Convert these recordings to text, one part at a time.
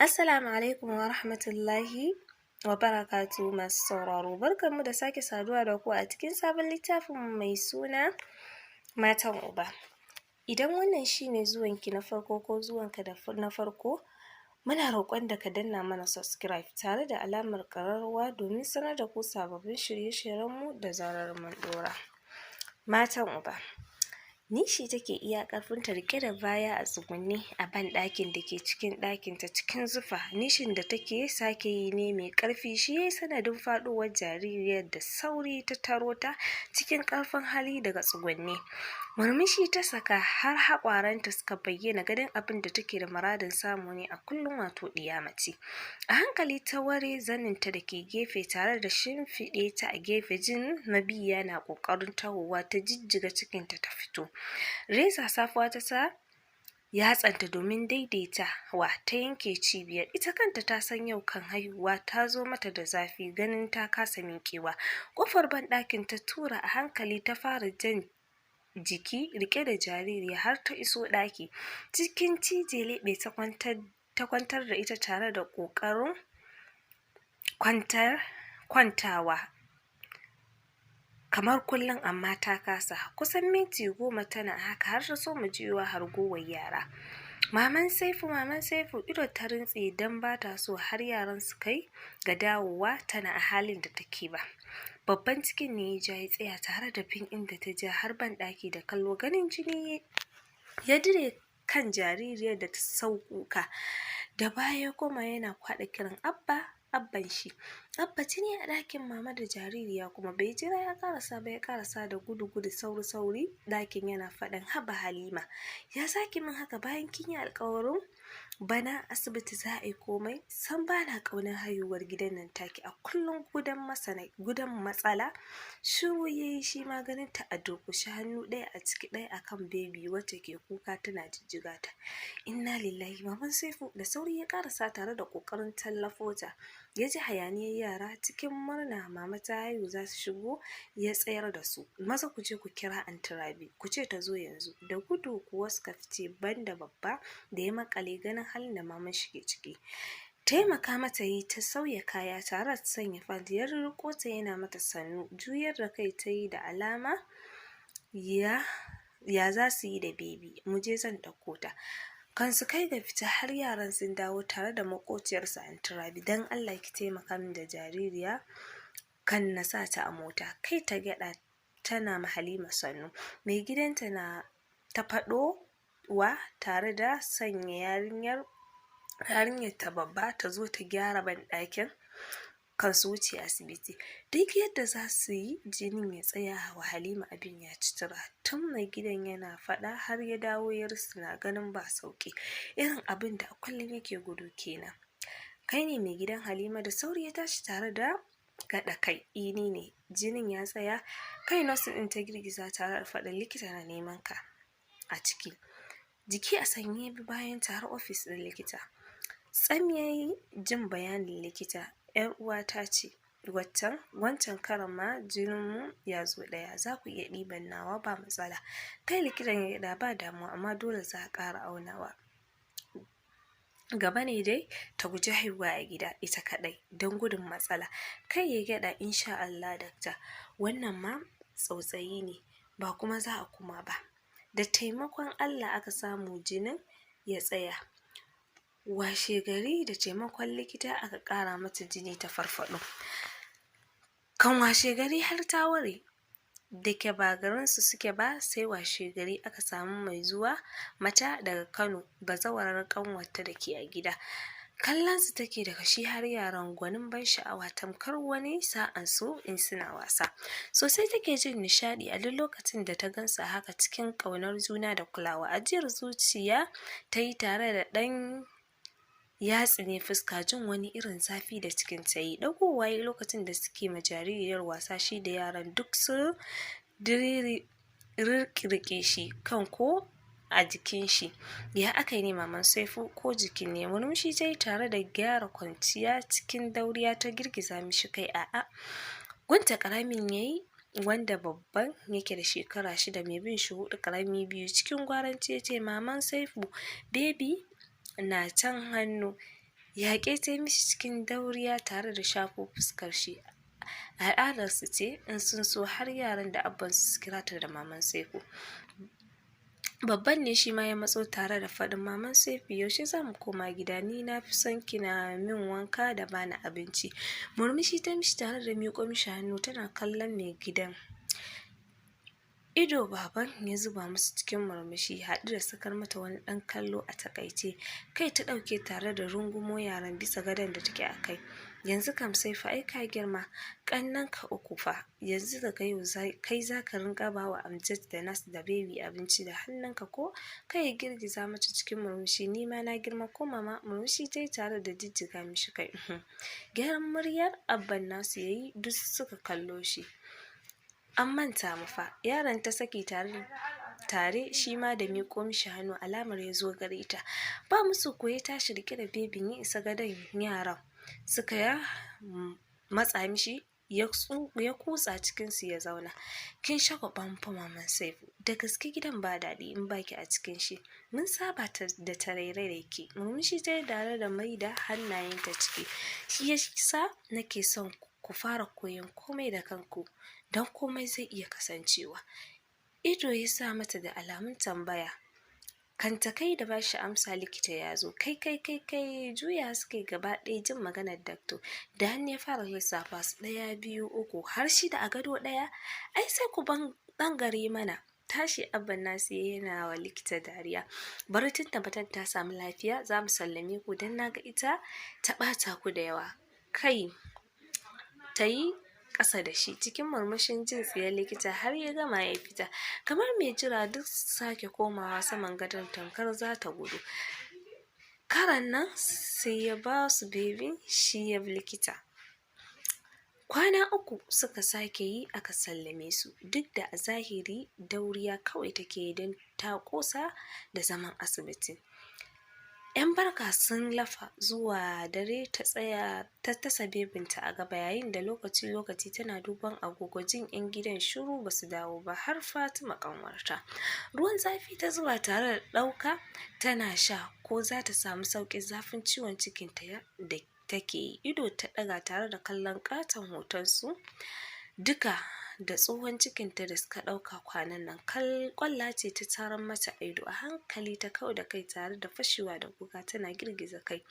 Assalamu alaikum wa rahmatullahi wa barakatu masu sauraro. Barkanmu da sake saduwa da ku a cikin sabon littafin mai suna Matan Uba. Idan wannan shine zuwanki na farko ko zuwanka na farko, muna roƙon da ka danna mana subscribe tare da alamar ƙararrawa domin sanar da ku sababbin shirye-shiryenmu da zarar mun ɗora. Matan Uba. Nishi take iya ƙarfinta riƙe da baya a tsugunne a banɗakin da ke cikin ɗakinta cikin zufa. Nishin da take sake yi ne mai ƙarfi, shi yayi sanadin faɗuwar jaririyar da sauri ta taro ta cikin ƙarfin hali daga tsugunne. Murmushi ta saka har haƙwaranta suka bayyana, ganin abin da take da muradin samu ne a kullum, wato ɗiya mace. A hankali ta ware zaninta da ke gefe tare da shimfiɗe ta a gefe, jin Nabiya na ƙoƙarin tahowa ta jijjiga cikinta ta fito. Reza safuwa ta sa yatsanta domin daidaitawa ta yanke cibiyar. Ita kanta ta san yau kan haihuwa ta zo mata da zafi, ganin ta kasa miƙewa. Ƙofar banɗakin ta tura a hankali, ta fara jan jiki rike da jaririya har ta iso ɗaki. Cikin cije leɓe ta kwantar da ita tare da ƙoƙarin kwantawa kamar kullum, amma ta kasa. Kusan minti 10 tana haka har ta soma jiyowa hargowar yara. Maman Saifu ido ta rintse don ba ta so har yaran su kai ga dawowa tana a halin da take ba. Babban cikin ne ya ja ya tsaya tare da bin inda ta ja har ban ɗaki da kallo, ganin jini ya dire kan jaririyar da ta sauƙuƙa. Da baya kuma yana kwaɗa kiran abban shi. Abba tuni a ɗakin mama da jaririya, kuma bai jira ya karasa ba ya karasa da gudu sauri ɗakin yana faɗin, haba Halima, ya saki min haka bayan kin yi alƙawarin bana asibiti za a yi komai. San bana ƙaunar haihuwar gidan nan take, a kullum gudan matsala. Shiru yayi shi ma, ganin ta a durƙushe, hannu ɗaya a ciki ɗaya akan bebi wacce ke kuka tana jijjiga ta. Inna lillahi. Maman Saifu da sauri ya karasa tare da ƙoƙarin tallafo ta. Ya ji hayaniyar yara cikin murna mama ta haihu za su shigo, ya tsayar da su. Maza ku je ku kira Anty Rabi, ku ce ta zo yanzu. Da gudu kuwa suka fice, banda babba da ya makale ganin halin da maman shi ke ciki. Taimaka mata yi ta sauya kaya tare da sanya fat, ya riko ta yana mata sannu. Juyar da kai ta yi da alama ya za su yi da bebi. Mu je zan ɗauko ta. Kan su kai ga fita har yaran sun dawo tare da makociyarsa Anty Rabi. Dan Allah ki taimaka min da jaririya kan na sa ta a mota. Kai ta gyaɗa tana ma Halima sannu. Mai gidanta na ta faɗo wa tare da sanya yarinyar ta babba ta zo ta gyara banɗakin kan su wuce asibiti. Duk yadda za su yi jinin ya tsaya wa Halima abin ya ci tura. Tun mai gidan yana faɗa har ya dawo ya rusuna, ganin ba sauƙi. Irin abin da a kullum yake gudu kenan. Kai ne mai gidan Halima? Da sauri ya tashi tare da gaɗa kai. Ini ne. Jinin ya tsaya? Kai nurse ɗin ta girgiza tare da faɗin, likita na neman ka a ciki. Jiki a sanye bi bayan ta har ofis ɗin likita. Tsam yayi jin bayanin likita. Yar uwata ce wancan karan ma jininmu ya zo ɗaya, za ku iya ɗiban nawa ba matsala. Kai likitan ya da ba damuwa, amma dole za a ƙara aunawa. Gaba ne dai ta guji haihuwa a gida ita kaɗai don gudun matsala. Kai ya gyaɗa, insha Allah dakta, wannan ma tsautsayi ne, ba kuma za a kuma ba. Da taimakon Allah aka samu jinin ya tsaya. Washe gari da taimakon likita aka ƙara mata jini ta farfaɗo. Kan washe gari har ta ware. Da ke ba garinsu suke ba, sai washe gari aka samu mai zuwa mata daga Kano, bazawarar ƙanwarta da ke a gida. Kallon su take daga shi har yaran, gwanin ban sha'awa, tamkar wani sa'an su in suna wasa. Sosai take jin nishaɗi a duk lokacin da ta gansu haka cikin ƙaunar juna da kulawa. Ajiyar zuciya ta yi tare da ɗan yatsi ne fuska, jin wani irin zafi da cikin ta yi. Ɗagowa yi lokacin da suke ma jaririyar wasa, shi da yaran duk sun rike shi kan ko a jikin shi. Ya aka yi ne maman Saifu, ko jikin ne? Murmushi ta yi tare da gyara kwanciya cikin dauriya ta girgiza mishi kai. A'a, gunta ƙaramin yayi, wanda babban yake da shekara 6, mai bin shi 4, ƙarami 2. Cikin gwaranci ya ce, maman Saifu, baby na can hannu. yaƙe ta mishi cikin dauriya tare da shafo fuskar shi. Al'adarsu ce in sun so har yaran da abbansu su kira ta da maman Saifu. Babban ne shi ma ya matso tare da faɗin maman Saifu yaushe za mu koma gida, ni na fi son kina min wanka da bani abinci. Murmushi ta mishi tare da miƙo mishi hannu tana kallon mai gidan. Ido baban ya zuba musu cikin murmushi haɗu da sakar mata wani ɗan kallo a takaice. Kai ta ɗauke tare da rungumo yaran bisa gadon da take a kai. Yanzu kam sai fa ai ka girma, ƙannenka 3 fa, yanzu daga yau kai za ka rinƙa ba wa Amjad da Nas da Baby abinci da hannunka ko? Kai ya girgiza mata cikin murmushi. Ni ma na girma ko mama? Murmushi ta yi tare da jijjiga mishi kai. Gyaran muryar abban nasu ya yi duk suka kallo shi. An manta mu fa, yaron ta saki tare shi ma da miƙo mishi hannu alamar ya zo gare ta. Ba musu ko ya tashi rike da bebin ya isa gadon yaran. Suka ya matsa mishi ya kutsa cikinsu ya zauna. Kin shagwaban fa maman Saifu, da gaske gidan ba daɗi in baki a cikin shi. Mun saba da tarairai da ke. Murmushi ta yi tare da mai da hannayenta ciki. Shi ya sa nake son ku fara koyon komai da kanku, don komai zai iya kasancewa. Ido ya sa mata da alamun tambaya. Kanta kai da bashi amsa likita ya zo. Kai juya suke gaba ɗaya jin maganar dakto. Da hannu ya fara lissafa su 1, 2, 3 har 6 a gado ɗaya. Ai sai ku gare mana. Tashi abban nasu yana wa likita dariya. Bari tun tabbatar ta samu lafiya za mu sallame ku don na ga ita ta ɓata ku da yawa. Kai ta yi ƙasa da shi cikin murmushin jin tsiyar likita har ya gama ya fita. Kamar mai jira duk sake komawa saman gadon tamkar za ta gudu. Karan nan sai ya ba su bebin shi ya bi likita. Kwana 3 suka sake yi aka sallame su, duk da a zahiri dauriya kawai take don ta kosa da zaman asibiti. 'Yan barka sun lafa zuwa dare ta tsaya ta tasa bebinta a gaba yayin da lokaci tana duban agogo jin 'yan gidan shiru ba su dawo ba har Fatima kanwarta. Ruwan zafi ta zuba tare da ɗauka tana sha ko za ta samu sauƙin zafin ciwon cikinta da take yi. Ido ta ɗaga tare da kallon ƙaton hotonsu duka da tsohon cikinta da suka ɗauka kwanan nan. Kwalla ce ta taron mata ido, a hankali ta kau da kai tare da fashewa da kuka tana girgiza kai.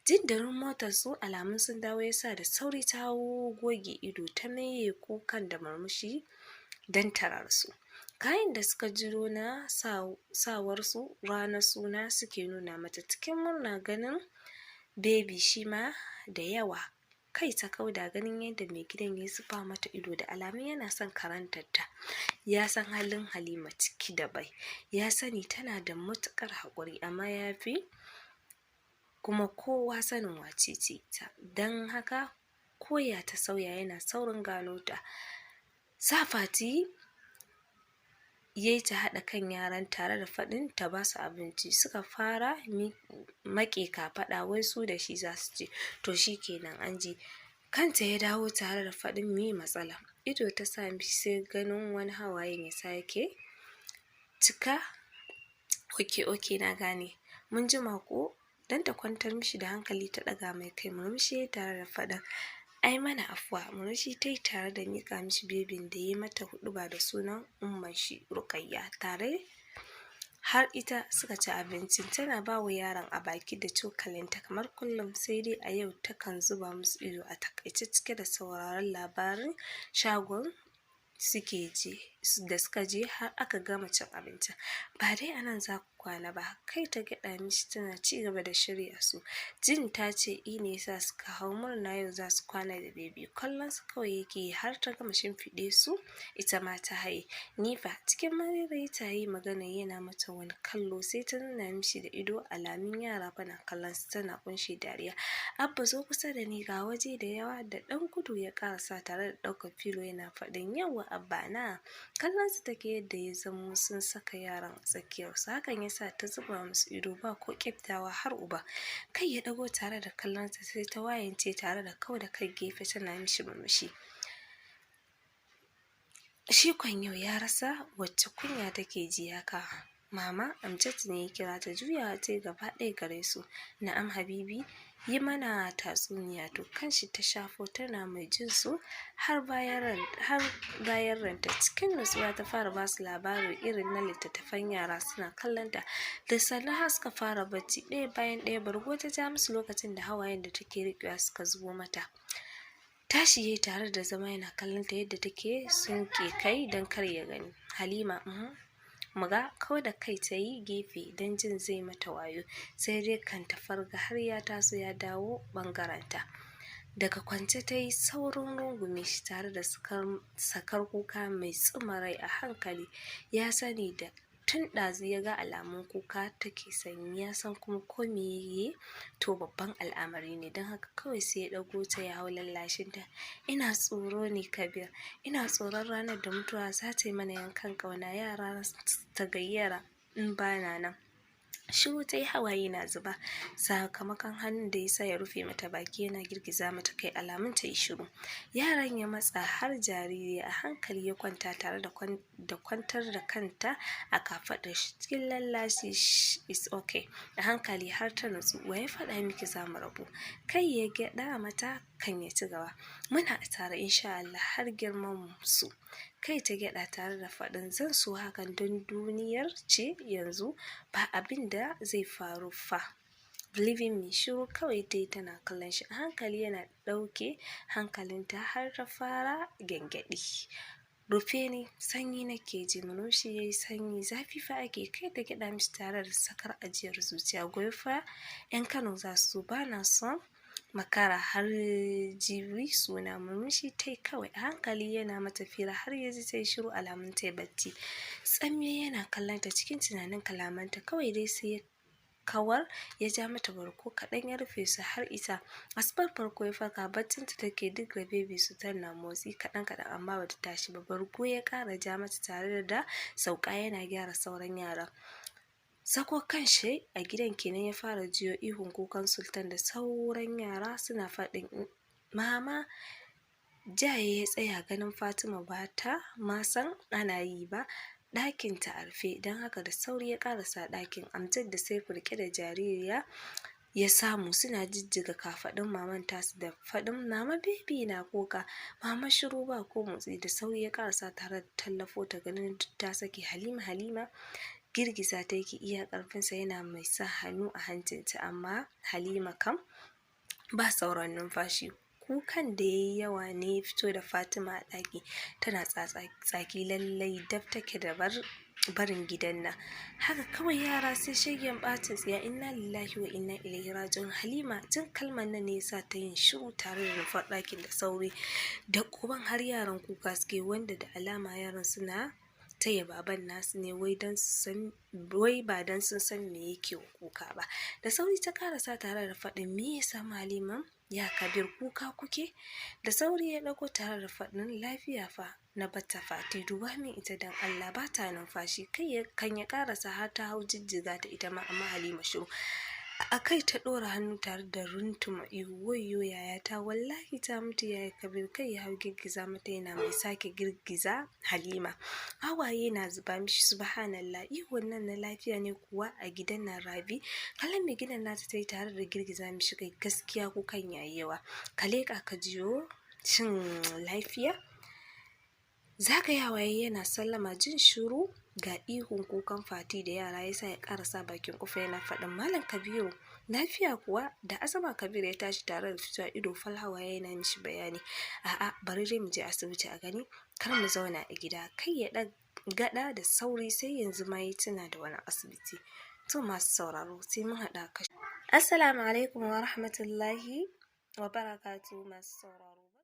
Jin darin motar su alamun sun dawo yasa da sauri ta goge ido ta maye kukan da murmushi don tarar su. Kayan da suka jiro na sawarsu ranar suna suke nuna mata cikin murna ganin Baby shi ma da yawa. Kai ta kauda ganin yadda mai gidan ya zuba mata ido da alamun yana son karantar ta. Ya san halin Halima ciki da bai. Ya sani tana da matuƙar haƙuri amma ya fi kuma kowa sanin wacece ta. Don haka koya ta sauya yana saurin gano ta. Sa Fati yayi ta haɗa kan yaran tare da faɗin ta ba su abinci. Suka fara maƙe kafaɗa wai su da shi za su je. To shi kenan an je. Kanta ya dawo tare da faɗin me matsala. Ido ta sa mishi sai ganin wani hawayen ya sake cika. Oke na gane. Mun jima ko? Dan ta kwantar mishi da hankali ta ɗaga mai kai. Murmushi tare da faɗin ai mana afuwa. Murmushi ta yi tare da miƙa mishi bebin da ya mata huɗuba da sunan umman shi Rukayya tare har ita suka ci abincin. Tana ba wa yaron a baki da cokalinta kamar kullum, sai dai a yau takan zuba musu ido a takaice cike da sauraron labarin shagon da suka je har aka gama cin abincin. Ba dai anan za ku kwana ba. Kai ta gyaɗa mishi tana ci gaba da shirya su. Jin ta ce ne yasa suka hau murna yau za su kwana da Baby. Kallon su kawai yake har ta gama shimfiɗe su ita ma ta haye. Nifa cikin marirai ta yi magana yana mata wani kallo sai ta nuna mishi da ido alamin yara bana kallon su tana kunshi dariya. Abba zo kusa da ni ga waje da yawa. Da ɗan gudu ya karasa tare da ɗaukar filo yana faɗin yawa Abba na. Kallon su take yadda ya zamo sun saka yaran a tsakiyarsu. Hakan ya sa ta zuba musu ido ba ko kyaftawa har uba. Kai ya ɗago tare da kallon ta sai ta wayance tare da kau da kai gefe tana mishi murmushi. Shi kwan yau ya rasa wacce kunya take ji haka. Mama Amjad ne ya kira ta, juyawa ta gaba ɗaya gare su. Na'am Habibi, yi mana tatsuniya to kanshi ta shafo tana mai jin su har bayan ranta. Cikin nutsuwa ta fara basu labarin irin na littattafan yara suna kallonta da sannan har suka fara bacci ɗaya bayan ɗaya. Bargo ta ja musu lokacin da hawayen da take riƙewa suka zubo mata. Tashi yayi tare da zama yana kallonta yadda take sunke kai don kar ya gani. Halima muga kawai da kai ta yi gefe don jin zai mata wayo, sai dai kan ta farga har ya taso ya dawo ɓangarenta. Daga kwance ta yi saurin rungume shi tare da sakar kuka mai tsuma rai a hankali. Ya sani da tun ɗazu ya ga alamun kuka take sanyi, ya san kuma ko me yayi to babban al'amari ne, don haka kawai sai ya ɗago ta ya hau lallashinta. Ina tsoro ne Kabir, ina tsoron ranar da mutuwa za ta yi mana yankan ƙauna, yara ta gayyara in bana nan. Shiru ta yi, hawaye na zuba sakamakon hannun da ya sa ya rufe mata baki yana girgiza mata kai alamun ta yi shiru. Yaran ya matsa har jariri a hankali ya kwanta tare da kwantar da kanta a kafaɗar shi cikin lallashi. Is okay a hankali har ta nutsu. Wa ya faɗa miki za mu rabu? Kai ya gyaɗa mata kan ya ci gaba. Muna tare insha Allah har girman su. Kai ta gyaɗa tare da faɗin zan so hakan don duniyar ce yanzu ba abin da zai faru fa. Believing me. Shiru kawai dai tana kallon shi a hankali yana ɗauke hankalinta har ta fara gyangyaɗi. Rufe ni, sanyi nake ji. Murmushi yayi sanyi, zafi fa ake. Kai ta gyaɗa mishi tare da sakar ajiyar zuciya. Gobe fa 'yan Kano za su zo, bana son makara har jibi suna. Murmushi tai kawai a hankali yana mata fira har ya ji ta yi shiru alamun ta bacci. Tsamme yana kallonta cikin tunanin kalamanta, kawai dai sai ya kawar ya ja mata barko kaɗan ya rufe su har ita. Asubar farko ya farka, baccinta take duk da baby su tana motsi kaɗan amma bata tashi ba. Barko ya ƙara ja mata tare da sauka yana gyara sauran yaran. Sako kan shi a gidan kenan ya fara jiyo ihun kukan Sultan da sauran yara suna faɗin mama. Jaye ya tsaya ganin Fatima ba ta ma san ana yi ba, ɗakinta a rufe, don haka da sauri ya ƙarasa ɗakin. Amjad da Saifu riƙe da jaririya ya samu suna jijjiga kafaɗun maman tasu da faɗin mama baby na kuka. Mama shiru ba ko motsi. Da sauri ya ƙarasa tare da tallafo ta ganin duk ta sake. Halima girgiza ta yake iya ƙarfinsa yana mai sa hannu a hancinta, amma Halima kam ba sauran numfashi. Kukan da ya yi yawa ne ya fito da Fatima a ɗaki tana tsaki. Lallai daf take da barin gidan nan. Haka kawai yara sai shegen ɓacin tsiya. Inna lillahi wa inna ilaihi raji'un. Halima jin kalmar nan ne ya sa ta yin shiru tare da nufar ɗakin da sauri. Da kuban har yaran kuka suke, wanda da alama yaran suna taya baban nasu ne wai ba dan sun san me yake kuka ba. Da sauri ta karasa tare da faɗin me ya samu Halima? Ya Kabir kuka kuke? Da sauri ya ɗago tare da faɗin lafiya fa na bata Fati, duba min ita dan Allah ba ta numfashi. Kai kan ya karasa har ta hau jijjiga ta ita ma, amma Halima shiru. A kai ta ɗora hannu tare da runtuma ihu, wayyo yayata wallahi ta mutu yaya Kabir. Kai ya hau girgiza mata yana mai sake girgiza Halima. Hawaye na zuba mishi. Subhanallah, ihun nan na lafiya ne kuwa a gidan nan Rabi? Kallon mai gidan nata ta yi tare da girgiza mishi kai. Gaskiya kukan yayi yawa. Ka leƙa ka jiyo shin lafiya? Zagayawa yana sallama. Jin shiru ga ihun kukan Fati da yara yasa ya karasa bakin kofa yana faɗin Malam Kabiru lafiya kuwa? Da azama Kabiru ya tashi tare da fitowa ido fal hawaye yana mishi bayani. A'a bari dai mu je asibiti a gani, kar mu zauna a gida. Kai ya gada da sauri sai yanzu ma ya tuna da wani asibiti. To masu sauraro sai mun haɗa kashi. Assalamu alaikum wa rahmatullahi wa barakatuhu masu sauraro.